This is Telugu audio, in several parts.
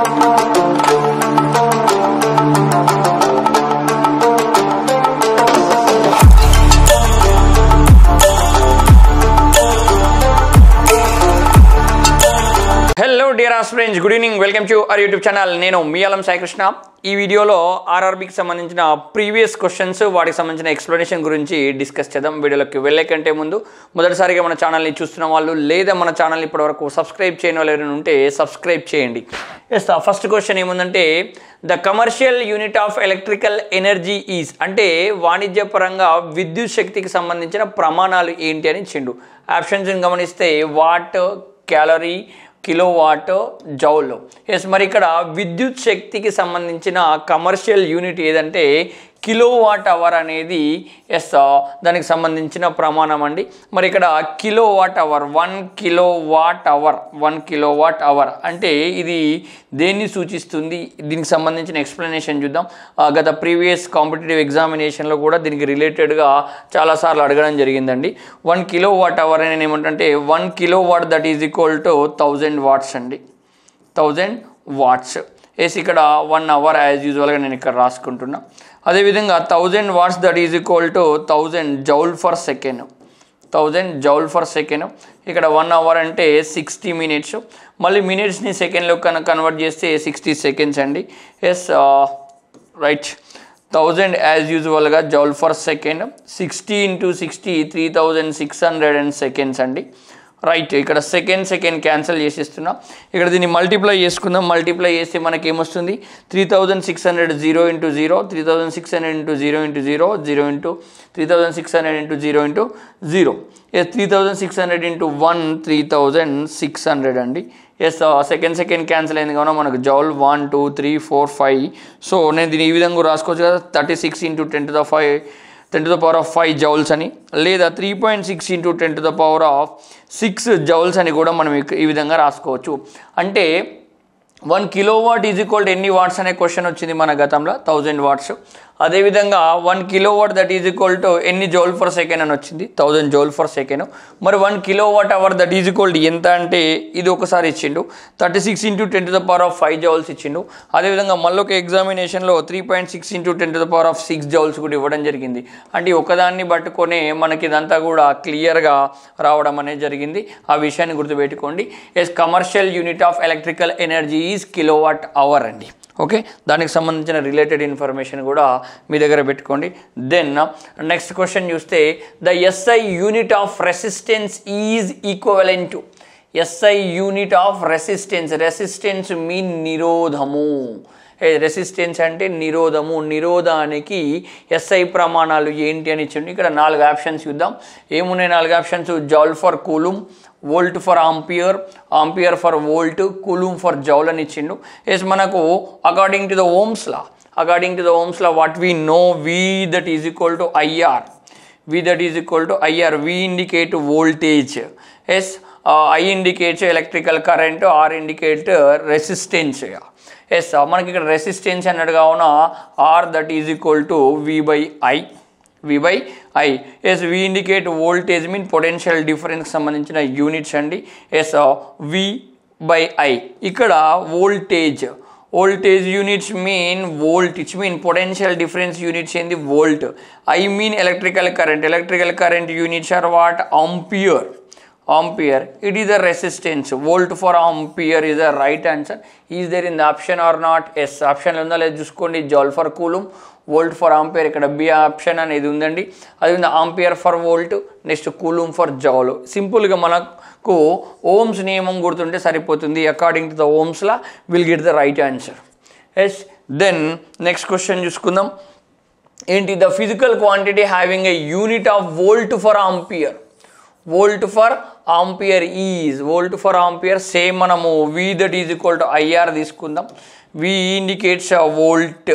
Hello dear aspirants, good evening, welcome to our YouTube channel. నేను మీ అలం సాయి కృష్ణ. ఈ వీడియోలో ఆర్ఆర్బీకి సంబంధించిన ప్రీవియస్ క్వశ్చన్స్ వాటికి సంబంధించిన ఎక్స్ప్లెనేషన్ గురించి డిస్కస్ చేద్దాం. వీడియోలోకి వెళ్ళే కంటే ముందు మొదటిసారిగా మన ఛానల్ని చూస్తున్న వాళ్ళు లేదా మన ఛానల్ని ఇప్పటివరకు సబ్స్క్రైబ్ చేయని వాళ్ళు ఎవరైనా ఉంటే సబ్స్క్రైబ్ చేయండి. ఫస్ట్ క్వశ్చన్ ఏముందంటే the commercial unit of electrical energy is, అంటే వాణిజ్యపరంగా విద్యుత్ శక్తికి సంబంధించిన ప్రమాణాలు ఏంటి అని ఇచ్చిండు. ఆప్షన్స్ గమనిస్తే వాట్, క్యాలరీ, కిలోవాట్, జౌల్. మరి ఇక్కడ విద్యుత్ శక్తికి సంబంధించిన కమర్షియల్ యూనిట్ ఏదంటే కిలోవాట్ అవర్ అనేది దానికి సంబంధించిన ప్రమాణం అండి. మరి ఇక్కడ కిలోవాట్ అవర్, 1 కిలోవాట్ అవర్ అంటే ఇది దేన్ని సూచిస్తుంది? దీనికి సంబంధించిన ఎక్స్ప్లెనేషన్ చూద్దాం. గత ప్రీవియస్ కాంపిటేటివ్ ఎగ్జామినేషన్లో కూడా దీనికి రిలేటెడ్గా చాలాసార్లు అడగడం జరిగిందండి. 1 కిలోవాట్ అవర్ అని ఏమంటే 1 kilowatt that is equal to 1000 watts అండి. 1000 వాట్స్ ఇక్కడ 1 అవర్ యాజ్ యూజువల్గా నేను ఇక్కడ రాసుకుంటున్నా. అదేవిధంగా 1000 what's that is equal to 1000 joule per second. 1000 joule per second. ఇక్కడ 1 అవర్ అంటే 60 మినిట్స్. మళ్ళీ మినిట్స్ని సెకండ్లో కన్వర్ట్ చేస్తే 60 సెకండ్స్ అండి. రైట్, 1000 యాజ్ యూజువల్గా జౌల్ ఫర్ సెకండ్. 60 × 60 3600 సెకండ్స్ అండి. రైట్, ఇక్కడ సెకండ్ క్యాన్సిల్ చేసేస్తున్నా. ఇక్కడ దీన్ని మల్టిప్లై చేసుకుందాం. మల్టిప్లై చేస్తే మనకి ఏమొస్తుంది? 3600 0 × 0, 3600 × 0 × 0, 0 × 3600 × 0 × 0. 3600 × 1 3600 అండి. సెకండ్ క్యాన్సిల్ అయింది కావున మనకు జౌల్ 1 2 3 4 5. సో నేను దీన్ని ఈ విధంగా రాసుకోవచ్చు కదా, 36 × 10 to the power of 5 joules అని, లేదా 3.6 × 10 to the power of 6 joules అని కూడా మనం ఈ విధంగా రాసుకోవచ్చు. అంటే 1 కిలోవాట్ ఈజ్ ఈక్వల్ టు ఎన్ని వాట్స్ అనే క్వశ్చన్ వచ్చింది మన గతంలో, 1000 వాట్స్. అదేవిధంగా 1 kilowatt that is equal to ఎన్ని జౌల్ ఫర్ సెకండ్ అని వచ్చింది, 1000 జౌల్ ఫర్ సెకండ్. మరి 1 kilowatt hour that is equal to ఎంత అంటే ఇది ఒకసారి ఇచ్చిండు, 36 × 10 to the power of 5 joules ఇచ్చిండు. అదేవిధంగా మళ్ళొక ఎగ్జామినేషన్లో 3.6 × 10 to the power of 6 joules కూడా ఇవ్వడం జరిగింది. అంటే ఒకదాన్ని పట్టుకొని మనకి ఇదంతా కూడా క్లియర్గా రావడం అనేది జరిగింది. ఆ విషయాన్ని గుర్తుపెట్టుకోండి. Commercial unit of electrical energy is kilowatt hour అండి. ఓకే, దానికి సంబంధించిన రిలేటెడ్ ఇన్ఫర్మేషన్ కూడా మీ దగ్గర పెట్టుకోండి. దెన్ నెక్స్ట్ క్వశ్చన్ చూస్తే the SI unit of resistance is equivalent to. SI unit of resistance mean నిరోధము. రెసిస్టెన్స్ అంటే నిరోధము. నిరోధానికి ఎస్ఐ ప్రమాణాలు ఏంటి అని ఇచ్చింది. ఇక్కడ 4 ఆప్షన్స్ చూద్దాం. ఏమున్నాయి 4 options? Joule per coulomb, volt per ampere, ampere per volt, coulomb per joule అని ఇచ్చిండు. మనకు according to the Ohm's law what we know, V that is equal to IR. V indicate voltage. I indicate electrical current, R indicate resistance. మనకి ఇక్కడ రెసిస్టెన్స్ అన్నట్టు కావున R that is equal to V/I. V indicate voltage mean potential difference సంబంధించిన యూనిట్స్ అండి. V/I. ఇక్కడ voltage units mean volt, it's mean potential difference units ఏంది volt. I mean electrical current units are what? Ampere. It is the resistance. Volt for ampere is the right answer. Is there in the option or not? Yes, option lo unda leda chuskondi. Joule for coulomb, volt for ampere, ikkada B option anedi undandi. Adi ampere for volt, next coulomb for joule. Simple ga manaku ohms niyamam gurtunte saripotundi. According to the ohms law we'll get the right answer. Yes, then next question chuskundam. Enti the physical quantity having a unit of volt for ampere. Volt for ampere same మనము V that is equal to IR తీసుకుందాం. V indicates volt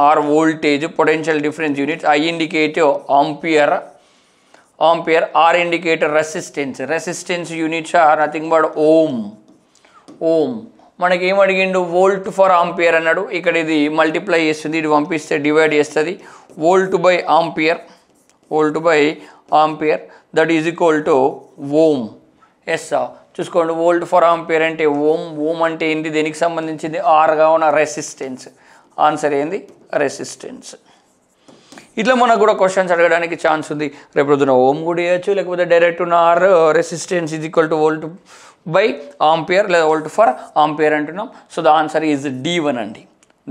or voltage, potential difference units. I indicate ampere, R indicate resistance units are nothing but ohm. మనకి ఏం అడిగిండు? వోల్ట్ ఫర్ ఆంపియర్ అన్నాడు. ఇక్కడ ఇది మల్టిప్లై చేస్తుంది, ఇది పంపిస్తే డివైడ్ చేస్తుంది. Volt by ampere that is equal to ohm. Yes చూసుకోండి. వోల్ట్ ఫర్ ఆంపియర్ అంటే ఓం అంటే ఏంటి, దేనికి సంబంధించింది, ఆర్గా ఉన్న రెసిస్టెన్స్. ఆన్సర్ ఏంది, రెసిస్టెన్స్. ఇట్లా మనకు కూడా క్వశ్చన్స్ అడగడానికి ఛాన్స్ ఉంది. రేపు పొద్దున ఓం కూడా వేయచ్చు, లేకపోతే డైరెక్ట్ ఉన్న or resistance is equal to volt by ampere లేదా వోల్ట్ ఫర్ ఆంపియర్ అంటున్నాం. So the answer is D1 అండి.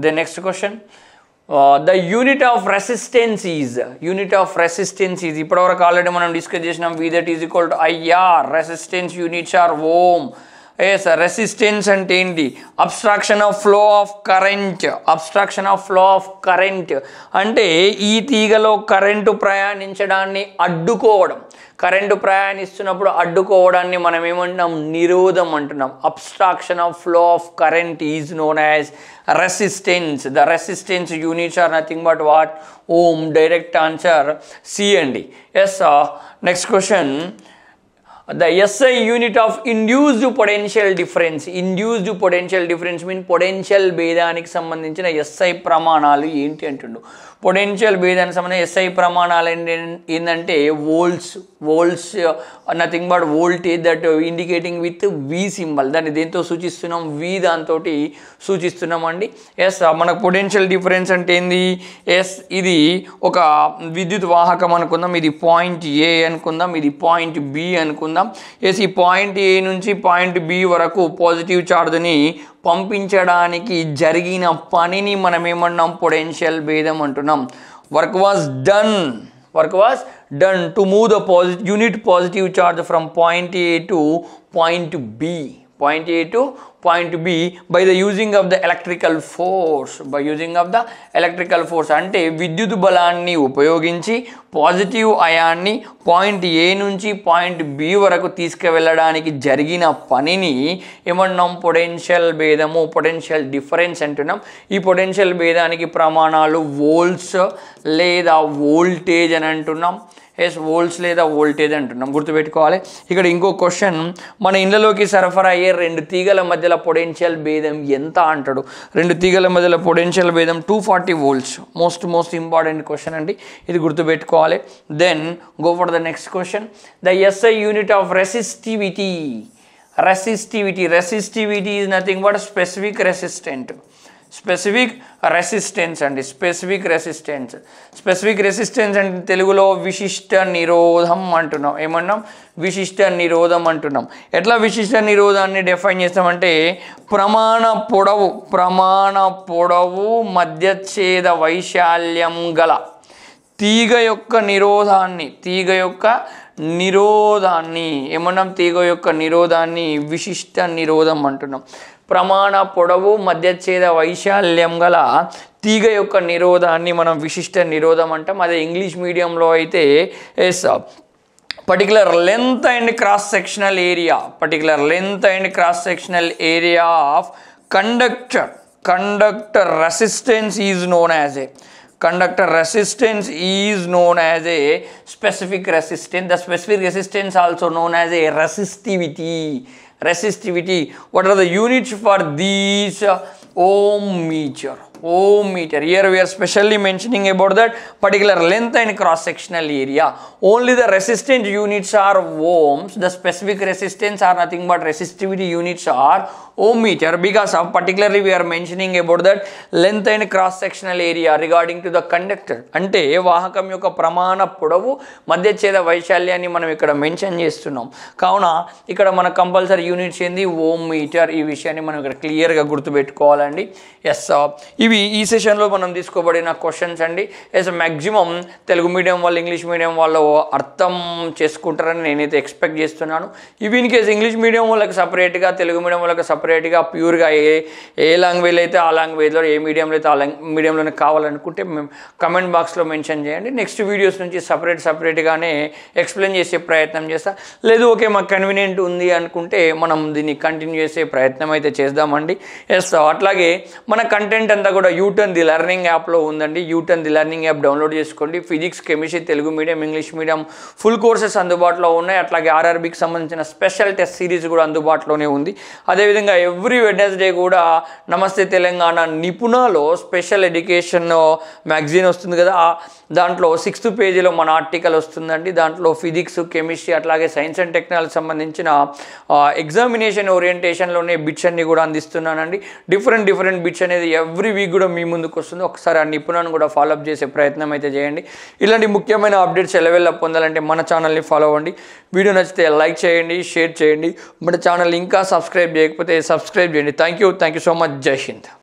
Then next question, the unit of resistance is ఇప్పటివరకు ఆల్రెడీ మనం డిస్కస్ చేసినాం. V that is equal to IR. Resistance units are ohm. Resistance అంటే ఏంటి, abstraction of flow of current అంటే ఈ తీగలో కరెంటు ప్రయాణించడాన్ని అడ్డుకోవడం. కరెంటు ప్రయాణిస్తున్నప్పుడు అడ్డుకోవడాన్ని మనం ఏమంటున్నాం, నిరోధం అంటున్నాం. Obstruction of flow of current is known as resistance. The resistance units are nothing but what, ohm. Direct answer C అండి. Yes. Next question, the SI unit of induced potential difference. Induced potential difference mean potential భేదానికి సంబంధించిన SI ప్రమాణాలు ఏంటి అంటుండు. పొటెన్షియల్ భేదానికి సంబంధించిన SI ప్రమాణాలు ఏంటంటే volts nothing but voltage that indicating with V symbol. దాన్ని దేంతో సూచిస్తున్నాం, V దాంతో సూచిస్తున్నామండి. ఎస్. మనకు పొటెన్షియల్ డిఫరెన్స్ అంటే ఏంది, ఎస్ ఇది ఒక విద్యుత్ వాహకం అనుకుందాం. ఇది పాయింట్ A అనుకుందాం, ఇది పాయింట్ B అనుకుందాం. ఎస్. ఈ పాయింట్ A నుంచి పాయింట్ B వరకు పాజిటివ్ ఛార్జ్ని పంపించడానికి జరిగిన పనిని మనం ఏమన్నాం, పొటెన్షియల్ భేదం అంటున్నాం. Work was done to move the unit positive charge from point A to point B by the using of the electrical force. అంటే విద్యుత్ బలాన్ని ఉపయోగించి పాజిటివ్ అయాన్ని పాయింట్ A నుంచి పాయింట్ B వరకు తీసుకువెళ్ళడానికి జరిగిన పనిని ఏమన్నాం, పొటెన్షియల్ భేదము, పొటెన్షియల్ డిఫరెన్స్ అంటున్నాం. ఈ పొటెన్షియల్ భేదానికి ప్రమాణాలు వోల్ట్స్ లేదా వోల్టేజ్ అని అంటున్నాం. ఎస్. వోల్ట్స్ లేదా వోల్టేజ్ అంటున్నాం, గుర్తుపెట్టుకోవాలి. ఇక్కడ ఇంకో క్వశ్చన్, మన ఇళ్ళలోకి సరఫరా అయ్యే 2 తీగల మధ్యలో పొటెన్షియల్ భేదం ఎంత అంటాడు. 2 తీగల మధ్యలో పొటెన్షియల్ భేదం 240 volts. మోస్ట్ ఇంపార్టెంట్ క్వశ్చన్ అండి, ఇది గుర్తుపెట్టుకోవాలి. Then go for the next question, the SI unit of resistivity is nothing but specific resistance అండి. స్పెసిఫిక్ రెసిస్టెన్స్ అంటే తెలుగులో విశిష్ట నిరోధం అంటున్నాం. ఏమన్నాం, విశిష్ట నిరోధం అంటున్నాం. ఎట్లా విశిష్ట నిరోధాన్ని డిఫైన్ చేస్తామంటే, ప్రమాణ పొడవు మధ్యఛేద వైశాల్యం గల తీగ యొక్క నిరోధాన్ని ఏమన్నాం, తీగ యొక్క నిరోధాన్ని విశిష్ట నిరోధం అంటున్నాం. ప్రమాణ పొడవు మధ్యఛేద వైశాల్యం గల తీగ యొక్క నిరోధాన్ని మనం విశిష్ట నిరోధం అంటాం. అదే ఇంగ్లీష్ మీడియంలో అయితే particular length and cross sectional area of conductor resistance is known as a specific resistance. The specific resistance also known as a resistivity. What are the units for these? Ohm meter. Here we are specially mentioning about that particular length and cross sectional area. Only the resistance units are ohms. The specific resistance are nothing but resistivity units are ohm meter, because of particularly we are mentioning about that length and cross sectional area regarding to the conductor. అంటే వాహకం యొక్క ప్రమాణ పొడవు మధ్యఛేద వైశాల్యాన్ని మనం ఇక్కడ మెన్షన్ చేస్తున్నాం. కావున ఇక్కడ మన కంపల్సరీ యూనిట్స్ ఏంది, ఓమ్ మీటర్. ఈ విషయాన్ని మనం ఇక్కడ క్లియర్గా గుర్తుపెట్టుకోవాలండి. ఎస్. ఇవి ఈ సెషన్లో మనం తీసుకోబడిన క్వశ్చన్స్ అండి. ఎస్. మ్యాక్సిమం తెలుగు మీడియం వాళ్ళు ఇంగ్లీష్ మీడియం వాళ్ళు అర్థం చేసుకుంటారని నేనైతే ఎక్స్పెక్ట్ చేస్తున్నాను. ఇవి ఇన్ కేసు ఇంగ్లీష్ మీడియం వాళ్ళకి సపరేట్గా, తెలుగు మీడియం వాళ్ళకి సపరేట్గా ప్యూర్గా ఏ లాంగ్వేజ్ అయితే ఆ లాంగ్వేజ్లో, ఏ మీడియంలో అయితే ఆ మీడియంలోనే కావాలనుకుంటే మేము కమెంట్ బాక్స్లో మెన్షన్ చేయండి. నెక్స్ట్ వీడియోస్ నుంచి సపరేట్గానే ఎక్స్ప్లెయిన్ చేసే ప్రయత్నం చేస్తా. లేదు ఓకే మాకు కన్వీనియంట్ ఉంది అనుకుంటే మనం దీన్ని కంటిన్యూ చేసే ప్రయత్నం అయితే చేద్దామండి. ఎస్. అట్లాగే మన కంటెంట్ అంతా కూడా యూటర్న్ ది లెర్నింగ్ యాప్లో ఉందండి. U turn the learning app download చేసుకోండి. Physics, chemistry, Telugu medium, English medium full courses అందుబాటులో ఉన్నాయి. అట్లాగే ఆర్ఆర్బీకి సంబంధించిన స్పెషల్ టెస్ట్ సిరీస్ కూడా అందుబాటులోనే ఉంది. అదేవిధంగా ఎవ్రీ వెడ్నెస్డే కూడా నమస్తే తెలంగాణ నిపుణలో స్పెషల్ ఎడ్యుకేషన్ మ్యాగజైన్ వస్తుంది కదా, దాంట్లో 6th పేజీలో మన ఆర్టికల్ వస్తుందండి. దాంట్లో ఫిజిక్స్, కెమిస్ట్రీ అట్లాగే సైన్స్ అండ్ టెక్నాలజీ సంబంధించిన ఎగ్జామినేషన్ ఓరియంటేషన్లోనే బిట్స్ అన్ని కూడా అందిస్తున్నానండి. డిఫరెంట్ బిట్స్ అనేది ఎవ్రీ వీక్ కూడా మీ ముందుకు వస్తుంది. ఒకసారి ఆ నిపుణాన్ని కూడా ఫాలోఅప్ చేసే ప్రయత్నం అయితే చేయండి. ఇలాంటి ముఖ్యమైన అప్డేట్స్ ఎలవెల్లా పొందాలంటే మన ఛానల్ని ఫాలో అవ్వండి. వీడియో నచ్చితే లైక్ చేయండి, షేర్ చేయండి. మన ఛానల్ ఇంకా సబ్స్క్రైబ్ చేయకపోతే సబ్స్క్రైబ్ చేయండి. Thank you so much. జై హింద్.